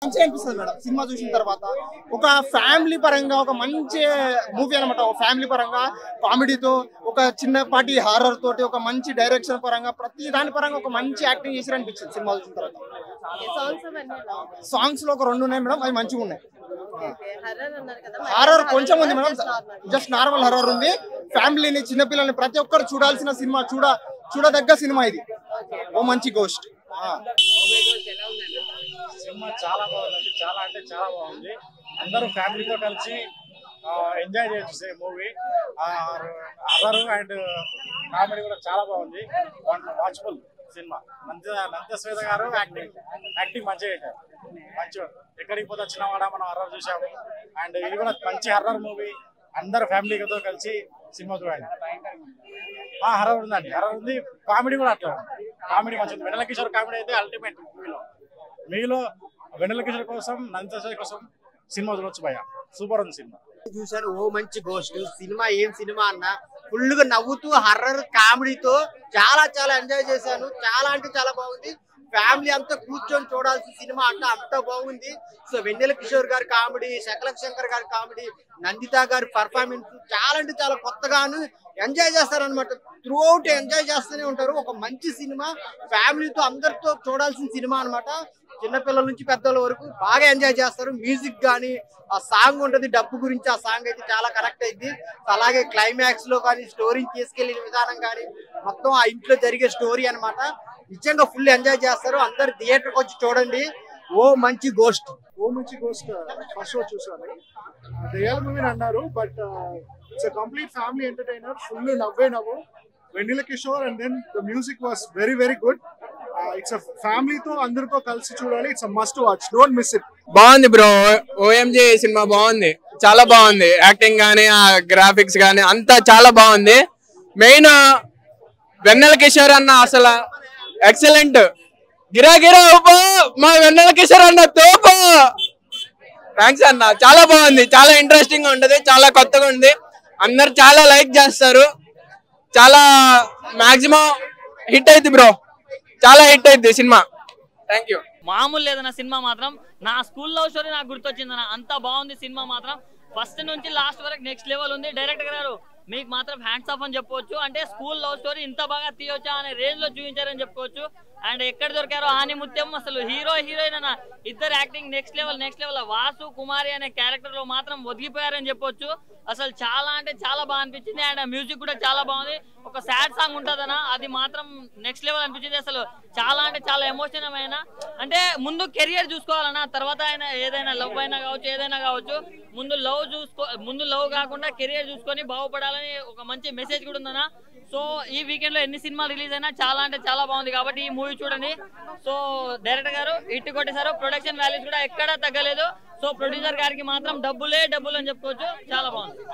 మంచిగా అనిపిస్తుంది madam cinema చూసిన తర్వాత. ఒక ఫ్యామిలీ పరంగా ఒక మంచి మూవీ అనమాట. ఒక ఫ్యామిలీ పరంగా కామెడీతో, ఒక చిన్నపాటి హారర్ తోటి, ఒక మంచి డైరెక్షన్ పరంగా, ప్రతి దాని పరంగా ఒక మంచి యాక్టింగ్ చేసి అనిపించింది సినిమా చూసిన తర్వాత. సాంగ్స్ లో ఒక 2 ఉన్నాయి మేడం, అవి మంచిగా ఉన్నాయి. హారర్ కొంచెం ఉంది మేడం, జస్ట్ నార్మల్ హారర్ ఉంది. ఫ్యామిలీని, చిన్నపిల్లల్ని ప్రతి ఒక్కరు చూడాల్సిన సినిమా, చూడదగ్గ సినిమా ఇది. ఓ మంచి గోస్ట్. సినిమా చాలా బాగుంది, చాలా అంటే చాలా బాగుంది. అందరూ ఫ్యామిలీతో కలిసి ఎంజాయ్ చేయొచ్చు మూవీ. హారర్ అండ్ కామెడీ కూడా చాలా బాగుంది. Watchable cinema. నందశ్వేత గారు యాక్టింగ్ మంచిగా చేశారు. మంచిగా ఎక్కడికి పోతే వచ్చినవాడ మనం హర్రర్ చూసాము. అండ్ ఇది కూడా మంచి హర్రర్ మూవీ. అందరు ఫ్యామిలీతో కలిసి సినిమా చూడండి. హర్రర్ ఉందండి, హర్రర్ ఉంది. కామెడీ కూడా అట్లా, కామెడీ మంచిది. వెన్నెల కిషోర్ కామెడీ అయితే అల్టిమేట్. మీలో వెన్నెల కిషోర్ కోసం, నందశ్వేత కోసం సినిమా చూడొచ్చు భయ్య. సూపర్ ఉంది సినిమా. చూసాను. ఓ మంచి గోస్ట్ సినిమా. ఏం సినిమా అన్న, ఫుల్ గా నవ్వుతూ హర్రర్ కామెడీతో చాలా ఎంజాయ్ చేశాను. చాలా అంటే చాలా బాగుంది. ఫ్యామిలీ అంతా కూర్చొని చూడాల్సిన సినిమా అంత బాగుంది. సో వెన్నెల కిషోర్ గారి కామెడీ, శకల శంకర్ గారి కామెడీ, నందిత గారి పర్ఫార్మెన్స్ చాలా అంటే చాలా కొత్తగాను ఎంజాయ్ చేస్తారనమాట. త్రూ అవుట్ ఎంజాయ్ చేస్తూనే ఉంటారు. ఒక మంచి సినిమా, ఫ్యామిలీతో అందరితో చూడాల్సిన సినిమా అనమాట. చిన్నపిల్లల నుంచి పెద్దల వరకు బాగా ఎంజాయ్ చేస్తారు. మ్యూజిక్ కానీ, ఆ సాంగ్ ఉంటది డబ్బు గురించి, ఆ సాంగ్ అయితే చాలా కరెక్ట్ అయింది. అలాగే క్లైమాక్స్ లో కానీ, స్టోరీని తీసుకెళ్లిన విధానం కానీ, మొత్తం ఆ ఇంట్లో జరిగే స్టోరీ అనమాట. నిజంగా ఫుల్ ఎంజాయ్ చేస్తారు. అందరు థియేటర్కి వచ్చి చూడండి. ఓ మంచి గోస్ట్. ఫస్ట్ షో చూసాను. దయాల మూవీని అన్నారు, but it's complete family entertainer. Full నవ్వు. Vennela Kishore and then the music was very good. It's ఫ్యామిలీతో అందరితో కలిసి చూడాలి. It's must watch, don't miss it. బాగుంది బ్రో. ఓఎంజీ సినిమా బాగుంది, చాలా బాగుంది. యాక్టింగ్ గానీ, ఆ గ్రాఫిక్స్ గానీ అంతా చాలా బాగుంది. మెయిన్ వెన్నెల కిషోర్ అన్న అసలు ఎక్సలెంట్. గిరా మా వెన్నెల కిషోర్ అన్న తోపు. థ్యాంక్స్ అన్న, చాలా బాగుంది. చాలా ఇంట్రెస్టింగ్ గా ఉంటది, చాలా కొత్తగా ఉంది. అందరు చాలా లైక్ చేస్తారు. చాలా మాక్సిమం హిట్ అయింది బ్రో, చాలా హిట్ అయింది సినిమా. Thank you. మామూలు లేదన్న సినిమా మాత్రం. నా స్కూల్ లవ్ స్టోరీ నాకు గుర్తొచ్చిందన్న. అంత బాగుంది సినిమా మాత్రం. ఫస్ట్ నుంచి లాస్ట్ వరకు నెక్స్ట్ లెవెల్ ఉంది. డైరెక్టర్ గారు మీకు మాత్రం హ్యాండ్స్ ఆఫ్ అని చెప్పుకోవచ్చు. అంటే స్కూల్ లవ్ స్టోరీ ఇంత బాగా తీయొచ్చా అనే రేంజ్ లో చూపించారని చెప్పుకోవచ్చు. అండ్ ఎక్కడ దొరికారో ఆని ముత్యం, అసలు హీరో హీరోయిన్ అన్న ఇద్దరు యాక్టింగ్ నెక్స్ట్ లెవెల్. వాసు కుమారి అనే క్యారెక్టర్ లో మాత్రం ఒదిగిపోయారని చెప్పొచ్చు. అసలు చాలా అంటే చాలా బాగా అనిపించింది. అండ్ మ్యూజిక్ కూడా చాలా బాగుంది. ఒక సాడ్ సాంగ్ ఉంటుందన్న, అది మాత్రం నెక్స్ట్ లెవెల్ అనిపించింది. అసలు చాలా అంటే చాలా ఎమోషనల్ అయినా. అంటే ముందు కెరియర్ చూసుకోవాలన్నా, తర్వాత అయినా ఏదైనా లవ్ అయినా కావచ్చు, ఏదైనా కావచ్చు. ముందు లవ్ కాకుండా కెరియర్ చూసుకొని బాగుపడాలని ఒక మంచి మెసేజ్ కూడా ఉందన్న. సో ఈ వీకెండ్ లో ఎన్ని సినిమాలు రిలీజ్ అయినా చాలా అంటే చాలా బాగుంది. కాబట్టి ఈ మూవీ చూడండి. సో డైరెక్టర్ గారు హిట్ కొట్టేశారు. ప్రొడక్షన్ వాల్యూస్ కూడా ఎక్కడా తగ్గలేదు. సో ప్రొడ్యూసర్ గారికి మాత్రం డబ్బులే అని చెప్పుకోవచ్చు. చాలా బాగుంది.